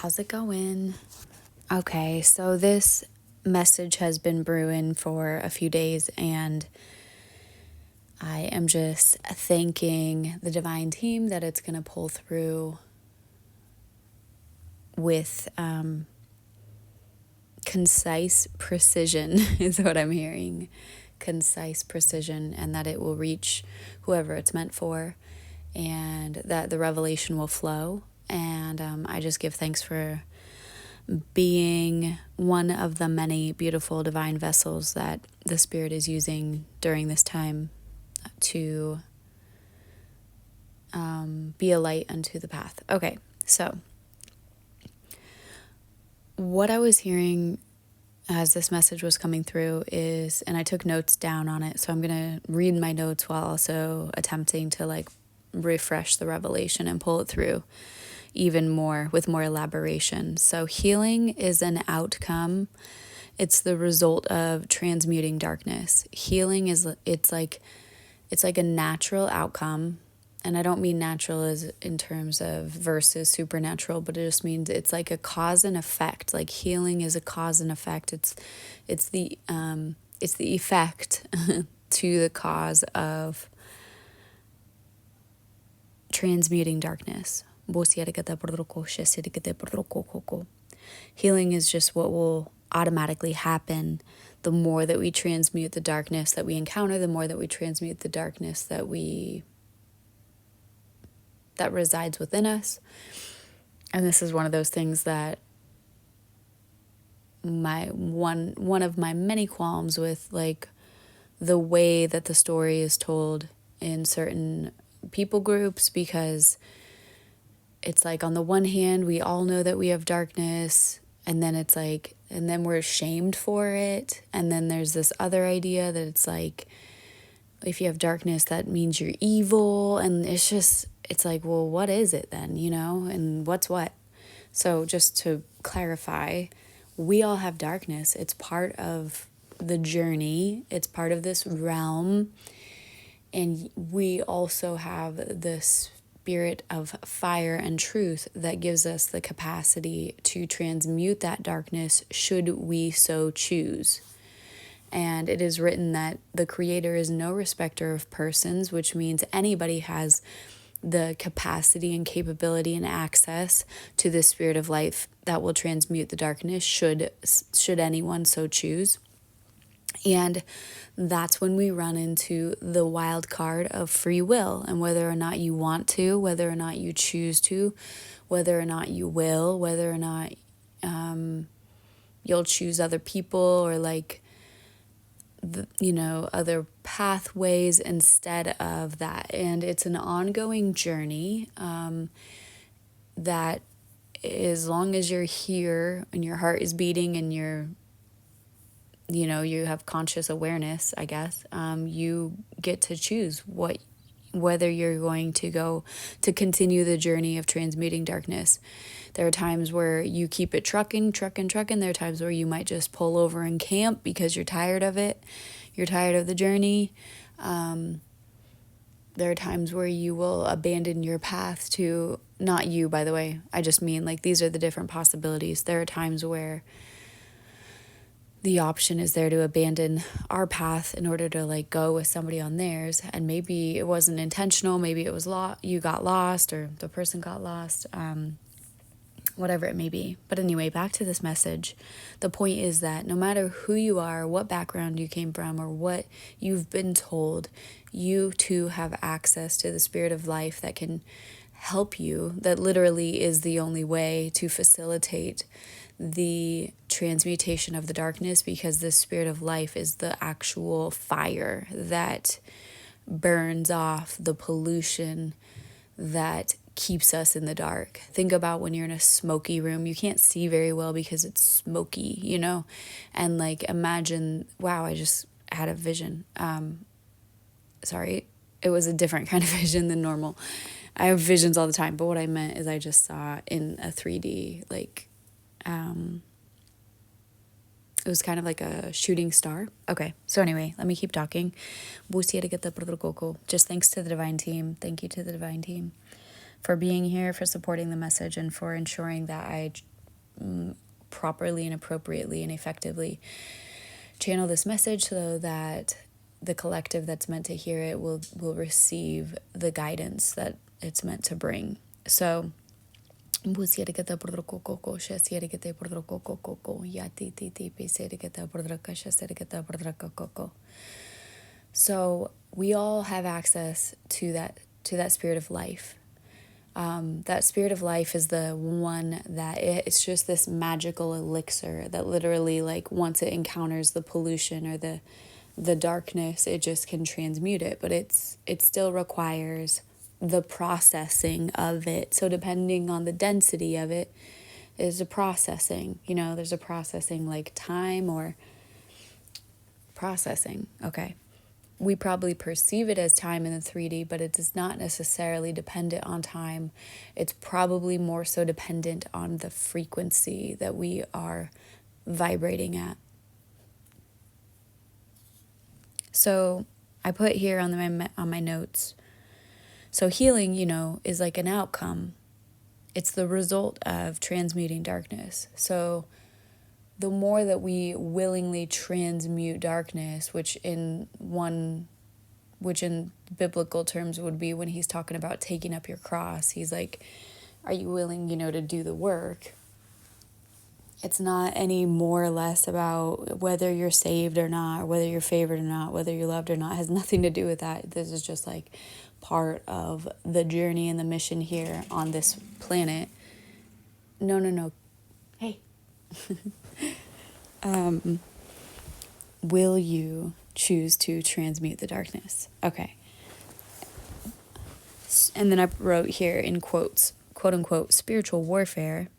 How's it going? Okay, so this message has been brewing for a few days, and I am just thanking the divine team that it's going to pull through with concise precision, is what I'm hearing. Concise precision, and that it will reach whoever it's meant for, and that the revelation will flow. And I just give thanks for being one of the many beautiful divine vessels that the Spirit is using during this time to be a light unto the path. Okay, so what I was hearing as this message was coming through is, and I took notes down on it, so I'm going to read my notes while also attempting to refresh the revelation and pull it through even more with more elaboration. So healing is an outcome. It's the result of transmuting darkness. Healing is it's like a natural outcome. And I don't mean natural as in terms of versus supernatural, but it just means it's like a cause and effect. Like healing is a cause and effect. It's the effect to the cause of transmuting darkness. Healing is just what will automatically happen the more that we transmute the darkness that we encounter, the more that we transmute the darkness that resides within us. And this is one of those things that one of my many qualms with the way that the story is told in certain people groups, because it's on the one hand, we all know that we have darkness, and then it's and then we're shamed for it. And then there's this other idea that it's if you have darkness, that means you're evil. And it's well, what is it then, and what's what? So just to clarify, we all have darkness. It's part of the journey. It's part of this realm. And we also have this spirit of fire and truth that gives us the capacity to transmute that darkness should we so choose. And it is written that the Creator is no respecter of persons, which means anybody has the capacity and capability and access to the spirit of life that will transmute the darkness should anyone so choose. And that's when we run into the wild card of free will, and whether or not you want to, whether or not you choose to, whether or not you will, whether or not you'll choose other people or other pathways instead of that. And it's an ongoing journey that as long as you're here and your heart is beating and you have conscious awareness, I guess, you get to choose whether you're going to go to continue the journey of transmuting darkness. There are times where you keep it trucking. There are times where you might just pull over and camp because you're tired of it. You're tired of the journey. There are times where you will abandon your path to, not you, by the way. I just mean these are the different possibilities. There are times where the option is there to abandon our path in order to go with somebody on theirs. And maybe it wasn't intentional. Maybe it was you got lost, or the person got lost. Whatever it may be. But anyway, back to this message. The point is that no matter who you are, what background you came from, or what you've been told, you too have access to the spirit of life that can help you, that literally is the only way to facilitate the transmutation of the darkness, because the spirit of life is the actual fire that burns off the pollution that keeps us in the dark. Think about when you're in a smoky room, you can't see very well because it's smoky, and imagine, wow, I just had a vision. Sorry, it was a different kind of vision than normal. I have visions all the time, but what I meant is I just saw in a 3D, it was kind of like a shooting star. Okay, so anyway, let me keep talking. Just thanks to the divine team. Thank you to the divine team for being here, for supporting the message, and for ensuring that I properly and appropriately and effectively channel this message so that the collective that's meant to hear it will receive the guidance that it's meant to bring. So so we all have access to that spirit of life. That spirit of life is the one that it's just this magical elixir that literally, like, once it encounters the pollution or the darkness, it just can transmute it. But it still requires the processing of it. So depending on the density of it is a processing. There's a processing like time or processing. Okay. We probably perceive it as time in the 3D, but it is not necessarily dependent on time. It's probably more so dependent on the frequency that we are vibrating at. So I put here on my notes. So healing, is like an outcome. It's the result of transmuting darkness. So the more that we willingly transmute darkness, which in biblical terms would be when he's talking about taking up your cross, he's like, are you willing, to do the work? It's not any more or less about whether you're saved or not, or whether you're favored or not, whether you're loved or not. It has nothing to do with that. This is just like part of the journey and the mission here on this planet. No. Hey. Will you choose to transmute the darkness? Okay. And then I wrote here in quotes, quote unquote, spiritual warfare,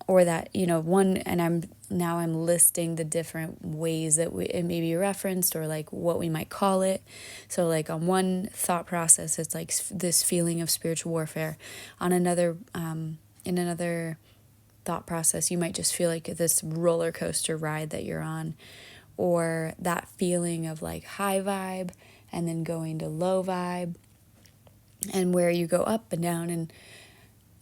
or that, and I'm listing the different ways that it may be referenced, or like what we might call it. So like on one thought process, it's like this feeling of spiritual warfare. On another, in another thought process, you might just feel like this roller coaster ride that you're on, or that feeling of like high vibe and then going to low vibe, and where you go up and down. And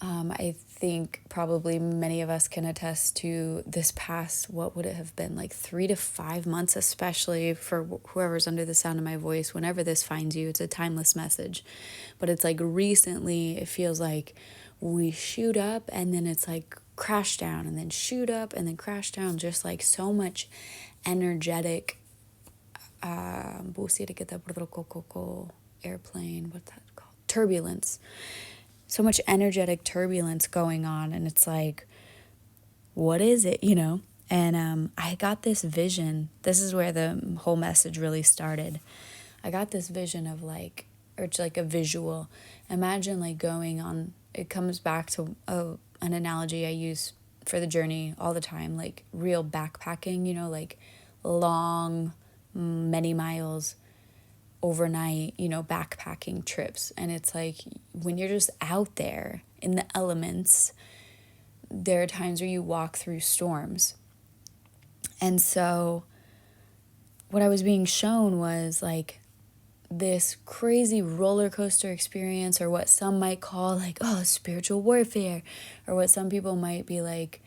I think probably many of us can attest to this past, what would it have been, like 3 to 5 months, especially for whoever's under the sound of my voice. Whenever this finds you, it's a timeless message. But it's like recently, it feels like we shoot up and then it's like crash down, and then shoot up and then crash down. Just like so much energetic airplane, what's that called? Turbulence. So much energetic turbulence going on, and it's like, what is it, And I got this vision. This is where the whole message really started. I got this vision of like, or it's like a visual. Imagine like going on, it comes back to an analogy I use for the journey all the time, like real backpacking, like long, many miles, overnight, backpacking trips. And it's like when you're just out there in the elements, there are times where you walk through storms. And so what I was being shown was like this crazy roller coaster experience, or what some might call like, oh, spiritual warfare, or what some people might be like,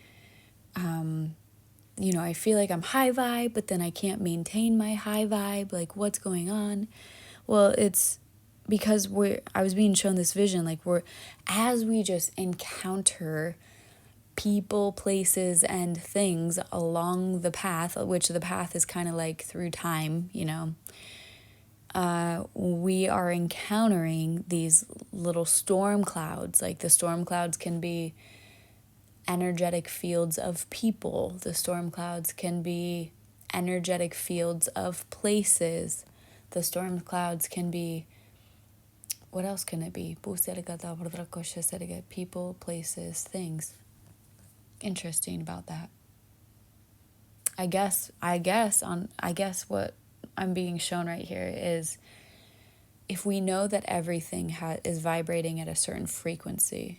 I feel like I'm high vibe, but then I can't maintain my high vibe. Like, what's going on? Well, it's because I was being shown this vision, like as we just encounter people, places, and things along the path, which the path is kind of like through time, we are encountering these little storm clouds. Like the storm clouds can be energetic fields of people. The storm clouds can be energetic fields of places. The storm clouds can be, what else can it be? People, places, things. Interesting about that. I guess what I'm being shown right here is, if we know that everything is vibrating at a certain frequency,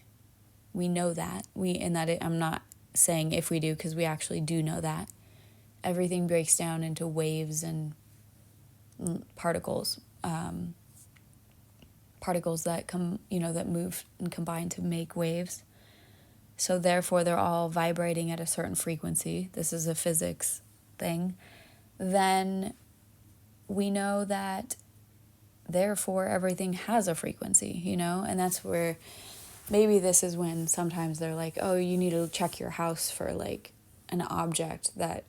we know that. I'm not saying if we do, because we actually do know that. Everything breaks down into waves and particles. Particles that come, that move and combine to make waves. so therefore they're all vibrating at a certain frequency, this is a physics thing, then we know that therefore everything has a frequency, and that's where maybe this is when sometimes they're like, oh, you need to check your house for like an object that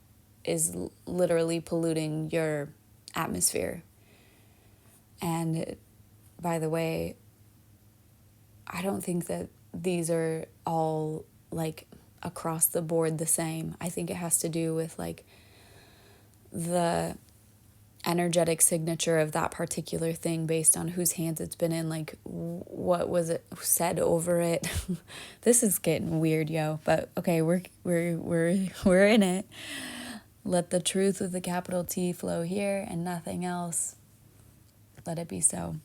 is literally polluting your atmosphere. And by the way, I don't think that these are all like across the board the same. I think it has to do with like the energetic signature of that particular thing based on whose hands it's been in, like what was it said over it. This is getting weird, yo, but okay, we're in it. Let the truth with the capital T flow here and nothing else. Let it be so.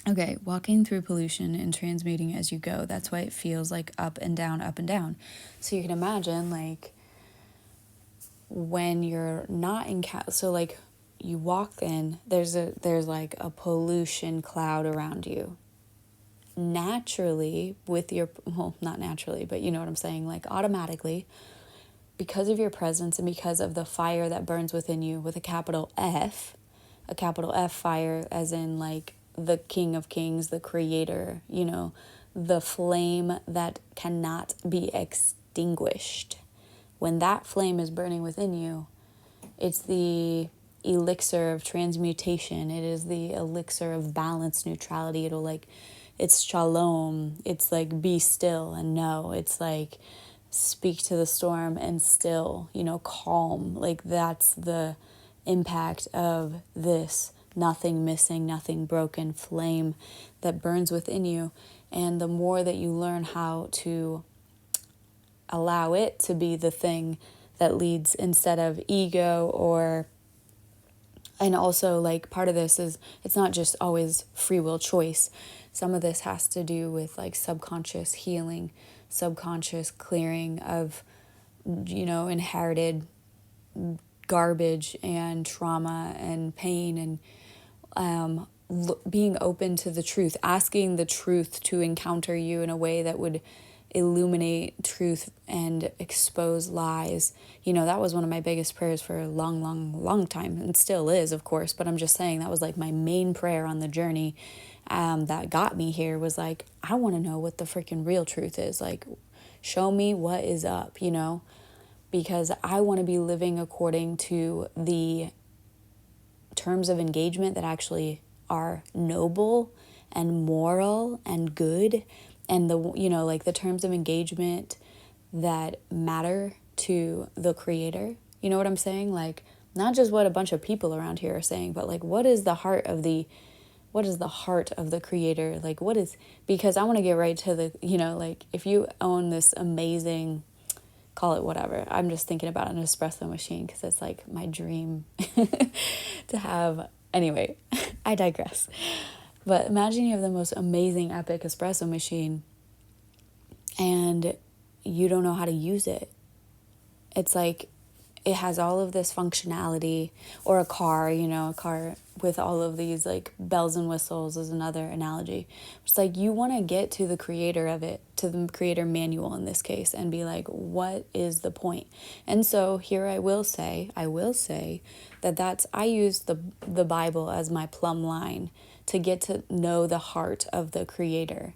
Okay, walking through pollution and transmuting as you go. That's why it feels like up and down, up and down. So you can imagine like when you're not in so like you walk in, there's like a pollution cloud around you. Naturally, with your, well, not naturally, but you know what I'm saying, like automatically, because of your presence and because of the fire that burns within you with a capital F fire, as in like the King of Kings, the Creator, the flame that cannot be extinguished. When that flame is burning within you, it's the elixir of transmutation. It is the elixir of balance, neutrality. It's shalom. It's like be still and know. It's like speak to the storm and still, calm. Like that's the impact of this nothing missing, nothing broken flame that burns within you. And the more that you learn how to allow it to be the thing that leads instead of ego, and also like part of this is it's not just always free will choice. Some of this has to do with like subconscious healing, subconscious clearing of, inherited garbage and trauma and pain, and being open to the truth, asking the truth to encounter you in a way that would illuminate truth and expose lies. That was one of my biggest prayers for a long, long, long time, and still is, of course, but I'm just saying that was like my main prayer on the journey that got me here, was like, I want to know what the freaking real truth is. Like, show me what is up, because I want to be living according to the terms of engagement that actually are noble and moral and good, and the terms of engagement that matter to the Creator. You know what I'm saying? Like, not just what a bunch of people around here are saying, but like what is the heart of the Creator? Like because I want to get right to the, like if you own this amazing, call it whatever. I'm just thinking about an espresso machine because it's like my dream to have. Anyway, I digress. But imagine you have the most amazing, epic espresso machine and you don't know how to use it. It's like it has all of this functionality, or a car, a car with all of these like bells and whistles is another analogy. It's like you want to get to the creator of it, to the creator manual in this case, and be like, what is the point? And so here I will say that I use the Bible as my plumb line to get to know the heart of the Creator.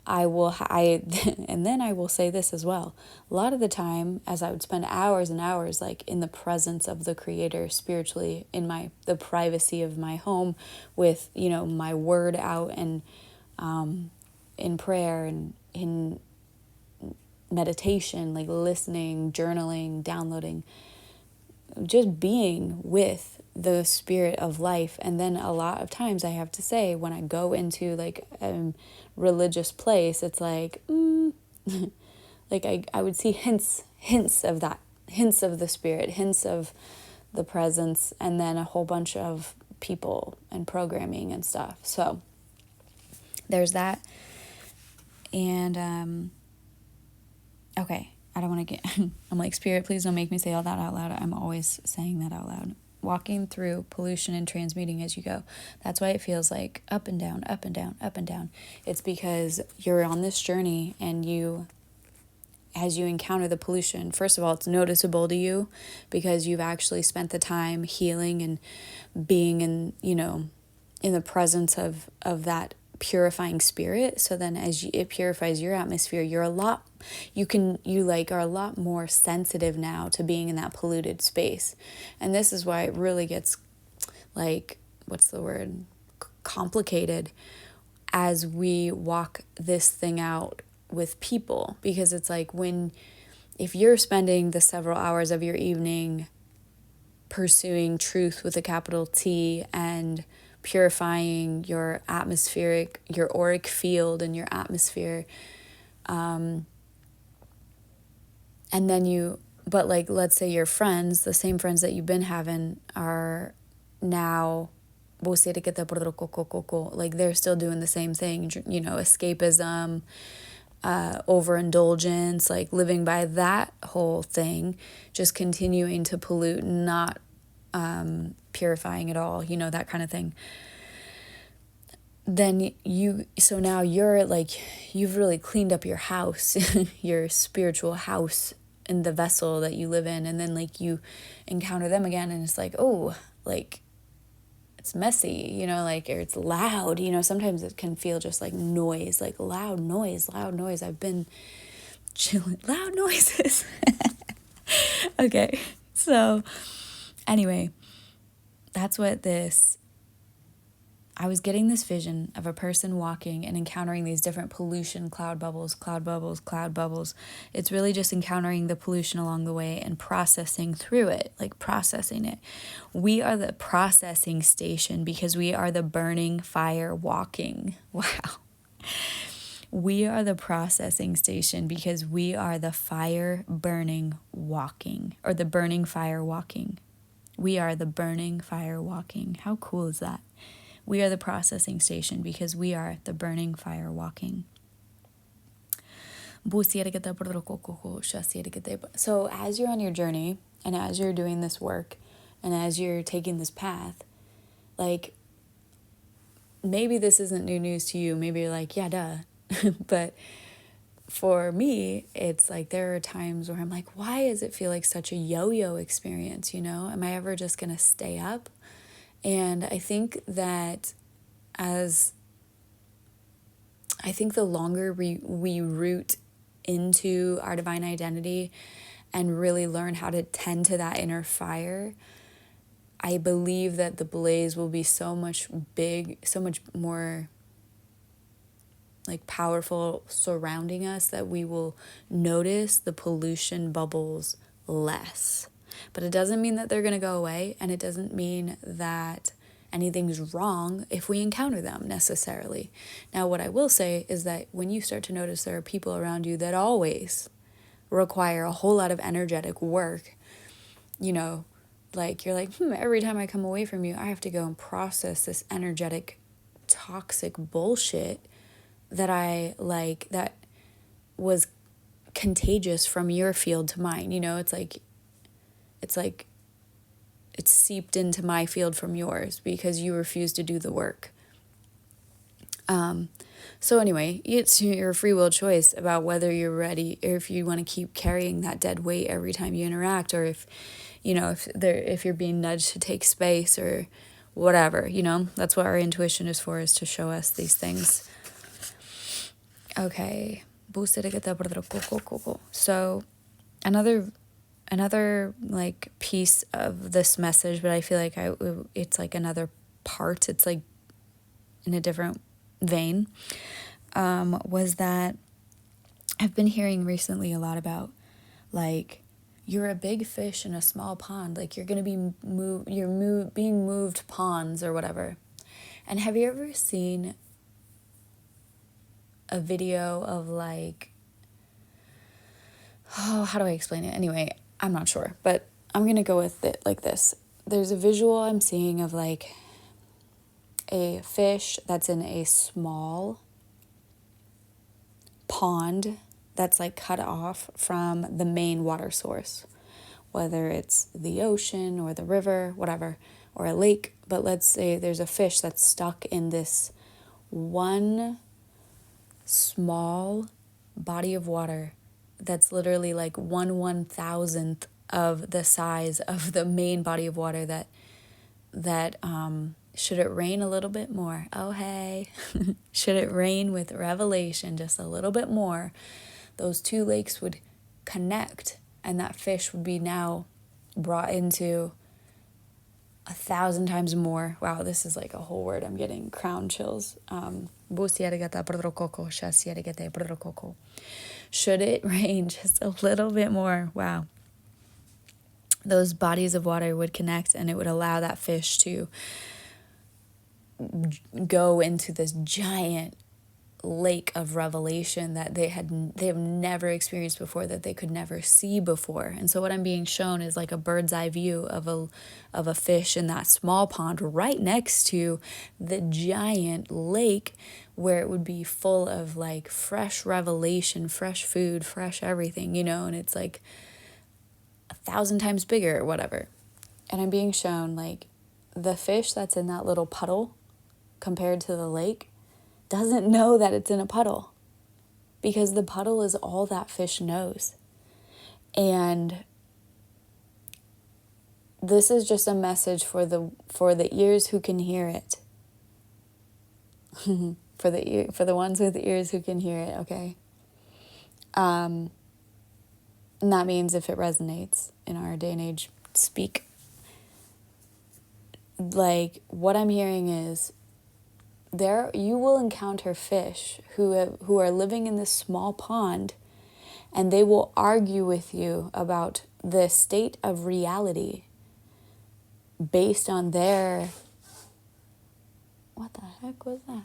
And then I will say this as well. A lot of the time, as I would spend hours and hours like in the presence of the Creator spiritually, in the privacy of my home, with my word out, and in prayer and in meditation, like listening, journaling, downloading, just being with the spirit of life. And then a lot of times I have to say, when I go into like a religious place, it's like like I would see hints of that, hints of the spirit, hints of the presence, and then a whole bunch of people and programming and stuff. So there's that. And okay, I don't want to get I'm like, Spirit, please don't make me say all that out loud. I'm always saying that out loud. Walking through pollution and transmuting as you go. That's why it feels like up and down, up and down, up and down. It's because you're on this journey and you as you encounter the pollution, first of all, it's noticeable to you because you've actually spent the time healing and being in, in the presence of that purifying spirit. So then as it purifies your atmosphere, you are a lot more sensitive now to being in that polluted space. And this is why it really gets complicated as we walk this thing out with people, because it's like if you're spending the several hours of your evening pursuing truth with a capital T and purifying your auric field and your atmosphere, and then but let's say your friends, the same friends that you've been having, are now they're still doing the same thing, escapism, overindulgence, living by that whole thing, just continuing to pollute, not purifying at all, that kind of thing. Then now you're you've really cleaned up your house, your spiritual house, in the vessel that you live in, and then you encounter them again, and it's it's messy, or it's loud, sometimes it can feel just like noise, loud noise. I've been chilling, loud noises. Okay, so anyway, that's what I was getting this vision of a person walking and encountering these different pollution cloud bubbles. It's really just encountering the pollution along the way and processing through it, processing it. We are the processing station because we are the burning fire walking. Wow. We are the processing station because we are the fire burning walking, or the burning fire walking. We are the burning fire walking. How cool is that? We are the processing station because we are the burning fire walking. So as you're on your journey, and as you're doing this work, and as you're taking this path, maybe this isn't new news to you. Maybe you're like, yeah, duh. But for me, it's there are times where I'm like, why does it feel like such a yo-yo experience? Am I ever just going to stay up? And I think that the longer we root into our divine identity and really learn how to tend to that inner fire, I believe that the blaze will be so much more powerful surrounding us, that we will notice the pollution bubbles less. But it doesn't mean that they're going to go away, and it doesn't mean that anything's wrong if we encounter them necessarily. Now, what I will say is that when you start to notice there are people around you that always require a whole lot of energetic work, you're every time I come away from you, I have to go and process this energetic, toxic bullshit that that was contagious from your field to mine. It's seeped into my field from yours because you refuse to do the work. So anyway, it's your free will choice about whether you're ready, or if you want to keep carrying that dead weight every time you interact, or if you're being nudged to take space or whatever. That's what our intuition is for, is to show us these things. Okay. So another piece of this message, but I feel like it's another part, it's in a different vein, was that I've been hearing recently a lot about you're a big fish in a small pond, you're going to be being moved ponds or whatever. And have you ever seen a video of how do I explain it? Anyway, I'm not sure, but I'm going to go with it like this. There's a visual I'm seeing of a fish that's in a small pond that's cut off from the main water source, whether it's the ocean or the river, whatever, or a lake. But let's say there's a fish that's stuck in this one small body of water that's literally like 1/1000th of the size of the main body of water that should it rain a little bit more, oh hey, should it rain with revelation just a little bit more, those two lakes would connect, and that fish would be now brought into 1,000 times more. Wow, this is like a whole word. I'm getting crown chills. Should it rain just a little bit more, wow, those bodies of water would connect, and it would allow that fish to go into this giant lake of revelation that they have never experienced before, that they could never see before. And so what I'm being shown is like a bird's eye view of a fish in that small pond right next to the giant lake, where it would be full of like fresh revelation, fresh food, fresh everything, and it's like 1,000 times bigger or whatever. And I'm being shown like the fish that's in that little puddle compared to the lake doesn't know that it's in a puddle, because the puddle is all that fish knows. And this is just a message for the ears who can hear it. for the ones with ears who can hear it, okay? And that means if it resonates in our day and age speak. Like, what I'm hearing is, you will encounter fish who are living in this small pond, and they will argue with you about the state of reality based on their... What the heck was that?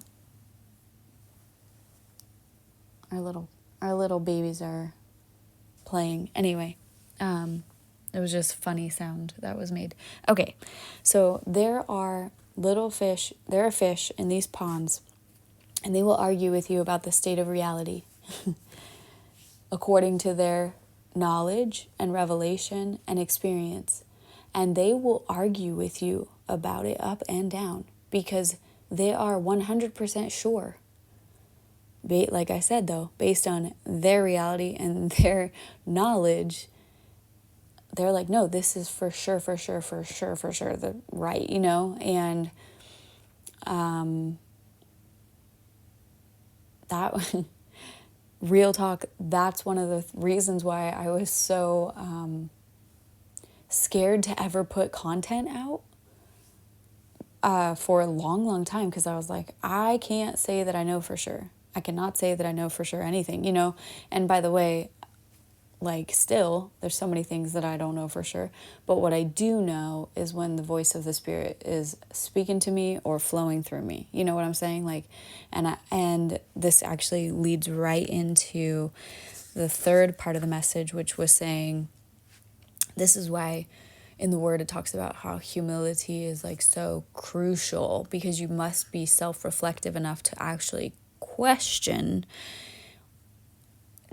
Our little babies are playing. Anyway, it was just funny sound that was made. Okay, so there are fish in these ponds, and they will argue with you about the state of reality according to their knowledge and revelation and experience. And they will argue with you about it up and down, because they are 100% sure. Like I said, though, based on their reality and their knowledge, they're like, no, this is for sure the right, and that real talk, that's one of the reasons why I was so scared to ever put content out for a long time, because I was like, I can't say that I know for sure. I cannot say that I know for sure anything, and by the way, like, still, there's so many things that I don't know for sure. But what I do know is when the voice of the Spirit is speaking to me or flowing through me. You know what I'm saying? Like, and this actually leads right into the third part of the message, which was saying, this is why in the Word it talks about how humility is like so crucial, because you must be self-reflective enough to actually question,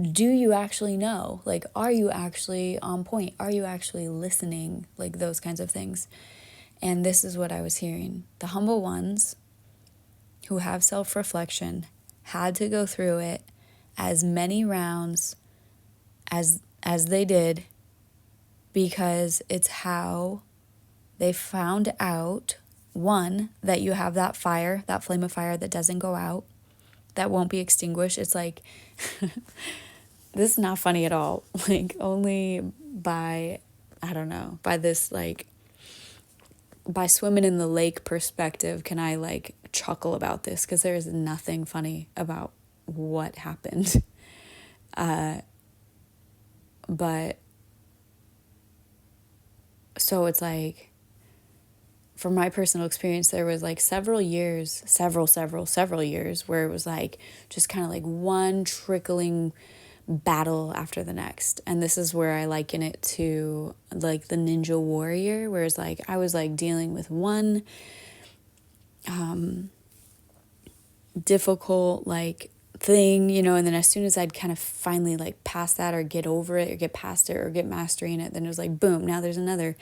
do you actually know? Like, are you actually on point? Are you actually listening? Like, those kinds of things. And this is what I was hearing. The humble ones who have self-reflection had to go through it as many rounds as they did, because it's how they found out, one, that you have that fire, that flame of fire that doesn't go out, that won't be extinguished. It's like... This is not funny at all. Like, only by, I don't know, by this, like, by swimming in the lake perspective can I, like, chuckle about this, because there is nothing funny about what happened. But, so it's like, from my personal experience, there was, like, several years where it was, like, just kind of, like, one trickling battle after the next. And this is where I liken it to, like, the ninja warrior, whereas, like, I was, like, dealing with one difficult, like, thing, and then as soon as I'd kind of finally, like, pass that or get over it or get past it or get mastering it, then it was like, boom, now there's another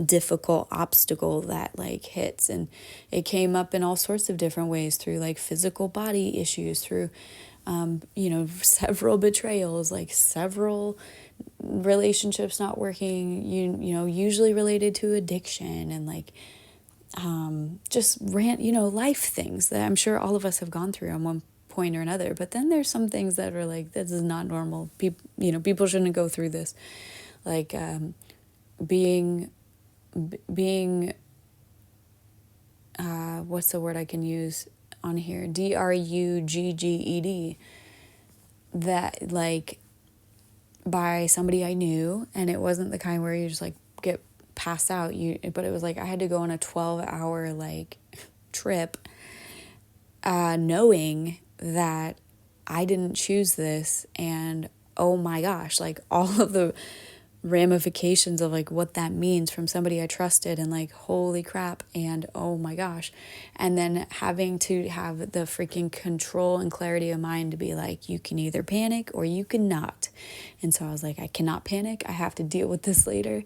difficult obstacle that, like, hits. And it came up in all sorts of different ways, through, like, physical body issues, through several betrayals, like several relationships not working, usually related to addiction and like just life things that I'm sure all of us have gone through on one point or another. But then there's some things that are like, this is not normal. People shouldn't go through this. Like being what's the word I can use on here? drugged. That like by somebody I knew, and it wasn't the kind where you just like get passed out. But it was like I had to go on a 12-hour like trip, knowing that I didn't choose this, and oh my gosh, like all of the ramifications of like what that means from somebody I trusted, and like holy crap, and oh my gosh. And then having to have the freaking control and clarity of mind to be like, you can either panic or you cannot. And so I was like, I cannot panic, I have to deal with this later,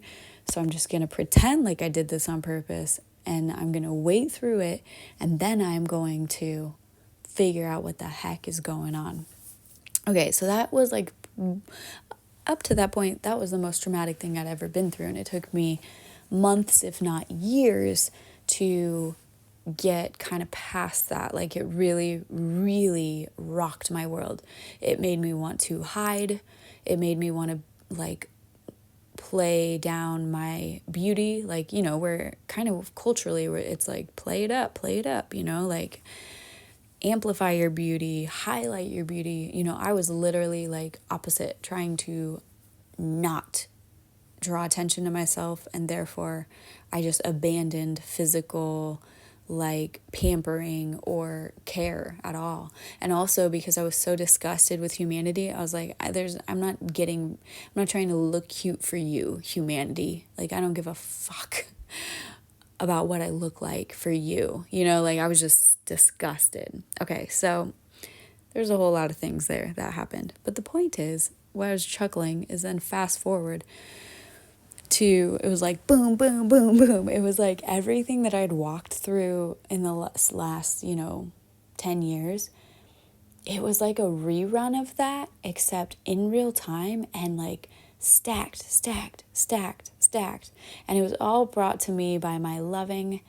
so I'm just gonna pretend like I did this on purpose, and I'm gonna wait through it, and then I'm going to figure out what the heck is going on. Okay, so that was like, up to that point, that was the most traumatic thing I'd ever been through. And it took me months, if not years, to get kind of past that. Like it really, really rocked my world. It made me want to hide. It made me want to like play down my beauty. Like, we're kind of culturally where it's like, play it up, like amplify your beauty, highlight your beauty. I was literally like opposite, trying to not draw attention to myself, and therefore I just abandoned physical like pampering or care at all. And also because I was so disgusted with humanity, I was like, I'm not trying to look cute for you, humanity. Like I don't give a fuck about what I look like for you. Like I was just disgusted. Okay, so there's a whole lot of things there that happened. But the point is, what I was chuckling is then fast forward to, it was like boom, boom, boom, boom. It was like everything that I'd walked through in the last 10 years, it was like a rerun of that, except in real time and like stacked. And it was all brought to me by my loving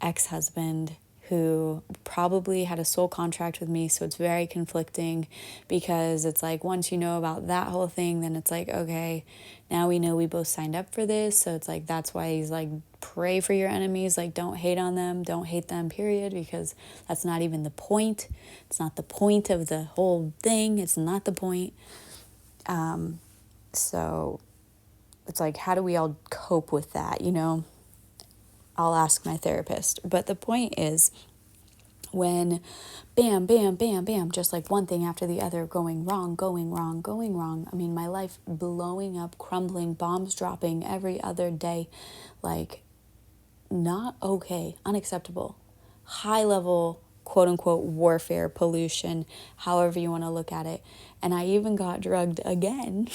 ex-husband, who probably had a soul contract with me. So it's very conflicting, because it's like once you know about that whole thing, then it's like, okay, now we know we both signed up for this. So it's like, that's why he's like, pray for your enemies. Like, don't hate on them. Don't hate them, period, because that's not even the point. It's not the point of the whole thing. It's not the point. So it's like, how do we all cope with that? I'll ask my therapist. But the point is, when bam, bam, bam, bam, just like one thing after the other, going wrong. I mean, my life blowing up, crumbling, bombs dropping every other day, like not okay, unacceptable, high level, quote unquote, warfare, pollution, however you want to look at it. And I even got drugged again,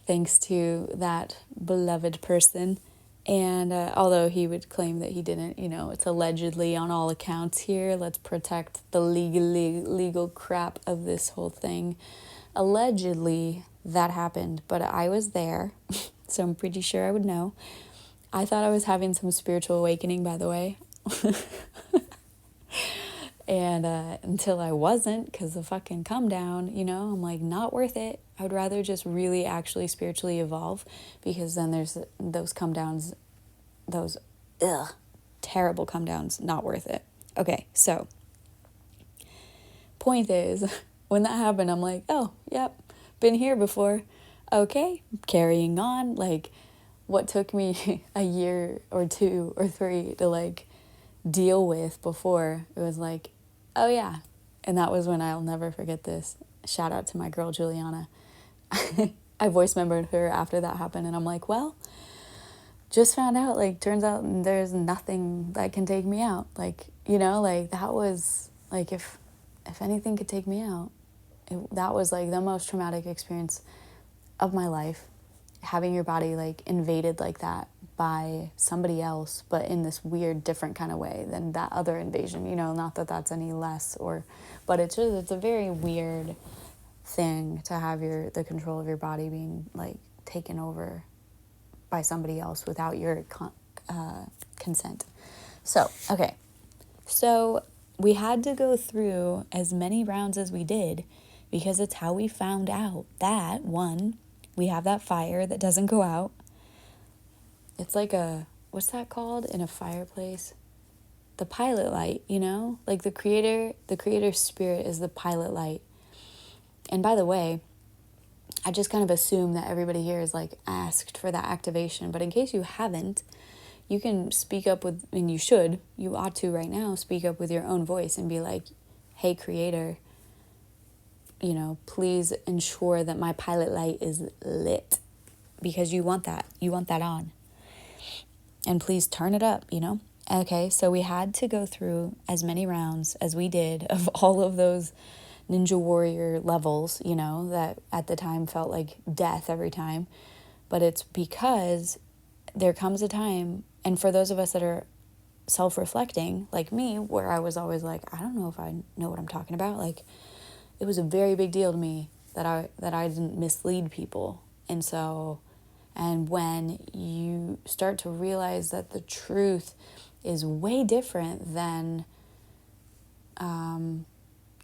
thanks to that beloved person. And although he would claim that he didn't, it's allegedly on all accounts here. Let's protect the legal crap of this whole thing. Allegedly, that happened, but I was there, so I'm pretty sure I would know. I thought I was having some spiritual awakening, by the way. And until I wasn't, because the fucking come down, I'm like, not worth it. I would rather just really actually spiritually evolve, because then there's those come downs, those terrible come downs, not worth it. Okay, so point is, when that happened, I'm like, oh, yep, been here before. Okay, carrying on. Like, what took me a year or 2 or 3 to like deal with before, it was like, oh yeah. And that was when, I'll never forget this. Shout out to my girl Juliana. I voice membered her after that happened, and I'm like, well, just found out, like, turns out there's nothing that can take me out. Like, like that was like, if anything could take me out, that was like the most traumatic experience of my life. having your body like invaded like that by somebody else, but in this weird different kind of way than that other invasion, you know, not that that's any less, or but it's a very weird thing to have the control of your body being like taken over by somebody else without your consent. So we had to go through as many rounds as we did because it's how we found out that, one, we have that fire that doesn't go out. It's like what's that called in a fireplace? The pilot light, you know? Like the creator's spirit is the pilot light. And by the way, I just kind of assume that everybody here is like asked for that activation. But in case you haven't, you can speak up with, and you ought to right now, speak up with your own voice and be like, hey, creator, you know, please ensure that my pilot light is lit, because you want that on. And please turn it up, you know? Okay, so we had to go through as many rounds as we did of all of those Ninja Warrior levels, you know, that at the time felt like death every time. But it's because there comes a time, and for those of us that are self-reflecting, like me, where I was always like, I don't know if I know what I'm talking about. Like, it was a very big deal to me that I didn't mislead people. And when you start to realize that the truth is way different than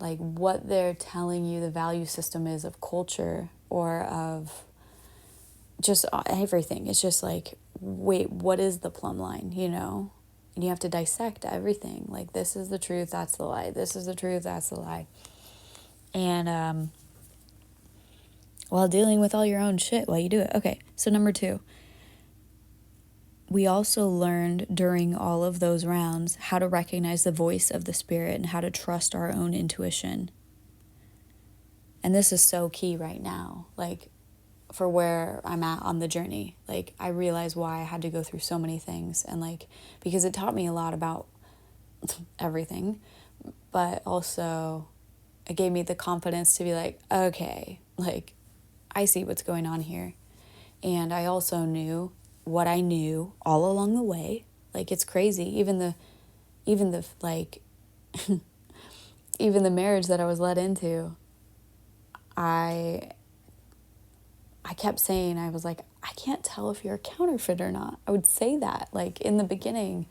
like what they're telling you the value system is of culture or of just everything. It's just like, wait, what is the plumb line, you know? And you have to dissect everything. Like, this is the truth, that's the lie. This is the truth, that's the lie. And while dealing with all your own shit while you do it. Okay, so number 2. We also learned during all of those rounds how to recognize the voice of the spirit and how to trust our own intuition. And this is so key right now, like for where I'm at on the journey. Like, I realize why I had to go through so many things, and like, because it taught me a lot about everything, but also it gave me the confidence to be like, okay, like, I see what's going on here. And I also knew what I knew all along the way. Like, it's crazy. Even the like, even the marriage that I was led into, I kept saying, I was like, I can't tell if you're a counterfeit or not. I would say that, like, in the beginning,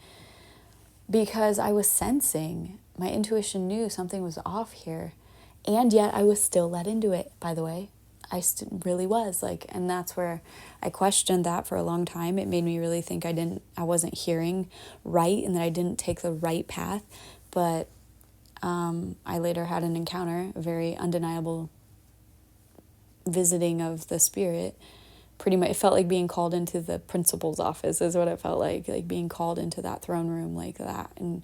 because I was sensing, my intuition knew something was off here. And yet I was still led into it, by the way. I really was, like, and that's where I questioned that for a long time. It made me really think I wasn't hearing right, and that I didn't take the right path. But I later had an encounter, a very undeniable visiting of the spirit. Pretty much, it felt like being called into the principal's office is what it felt like being called into that throne room like that. And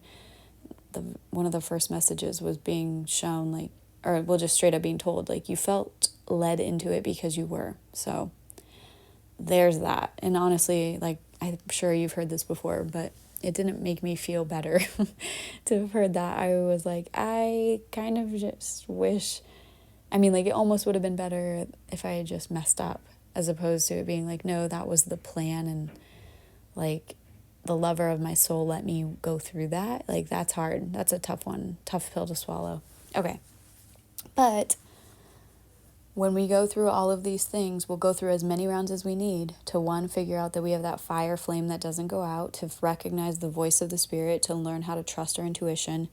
one of the first messages was being shown, like, or well, just straight up being told, like, you felt led into it because you were. So there's that. And honestly, like, I'm sure you've heard this before, but it didn't make me feel better to have heard that. I was like, I kind of just wish, I mean, like, it almost would have been better if I had just messed up, as opposed to it being like, no, that was the plan, and like, the lover of my soul let me go through that. Like, that's hard. That's a tough one. Tough pill to swallow. Okay. But when we go through all of these things, we'll go through as many rounds as we need to, one, figure out that we have that fire flame that doesn't go out, to recognize the voice of the spirit, to learn how to trust our intuition,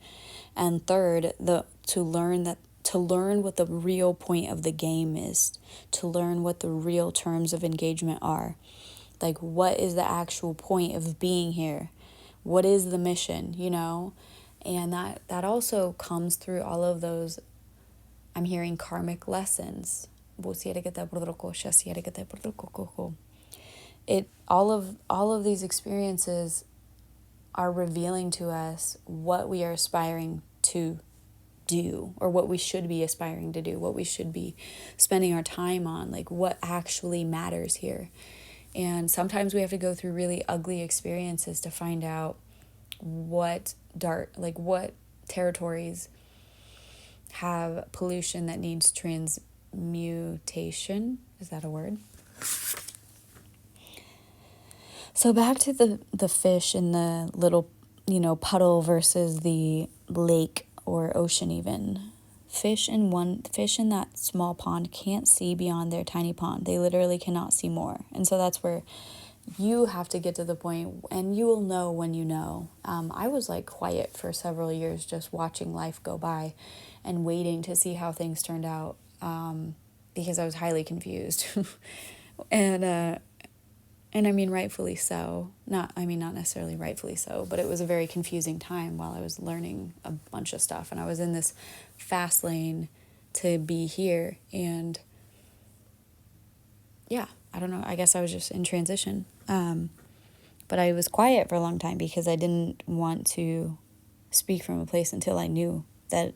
and third, to learn what the real point of the game is, to learn what the real terms of engagement are. Like, what is the actual point of being here? What is the mission, you know? And that also comes through all of those, I'm hearing, karmic lessons. All of these experiences are revealing to us what we are aspiring to do, or what we should be aspiring to do, what we should be spending our time on, like what actually matters here. And sometimes we have to go through really ugly experiences to find out what territories have pollution that needs transmutation. Is that a word? So back to the fish in the little, puddle versus the lake or ocean even. Fish in that small pond can't see beyond their tiny pond. They literally cannot see more. And so that's where you have to get to the point, and you will know when you know. I was like quiet for several years, just watching life go by and waiting to see how things turned out, because I was highly confused. And I mean, rightfully so. Not necessarily rightfully so, but it was a very confusing time while I was learning a bunch of stuff. And I was in this fast lane to be here. And yeah, I don't know. I guess I was just in transition. But I was quiet for a long time because I didn't want to speak from a place until I knew that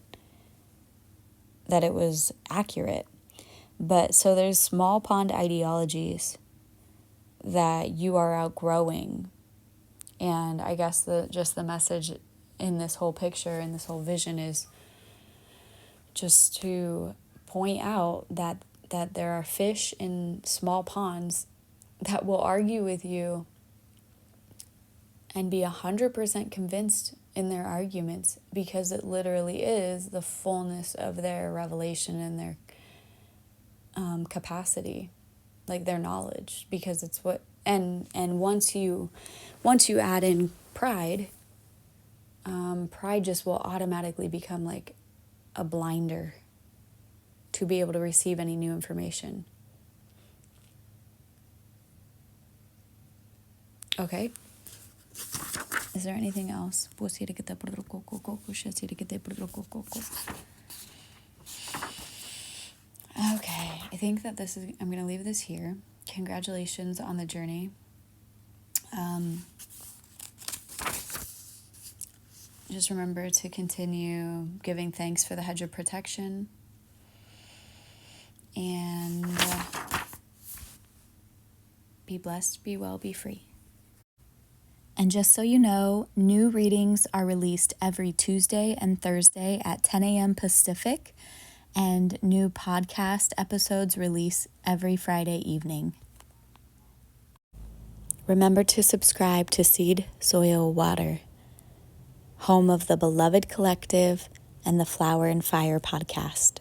it was accurate. But so there's small pond ideologies that you are outgrowing. And I guess the message in this whole picture, in this whole vision, is just to point out that there are fish in small ponds that will argue with you and be 100% convinced in their arguments, because it literally is the fullness of their revelation and their capacity, like their knowledge, because it's what and once you add in pride, pride just will automatically become like a blinder to be able to receive any new information. Okay. Is there anything else? Okay, I think that I'm going to leave this here. Congratulations on the journey. Just remember to continue giving thanks for the hedge of protection. And be blessed, be well, be free. And just so you know, new readings are released every Tuesday and Thursday at 10 a.m. Pacific, and new podcast episodes release every Friday evening. Remember to subscribe to Seed, Soil, Water, home of the Beloved Collective and the Flower and Fire podcast.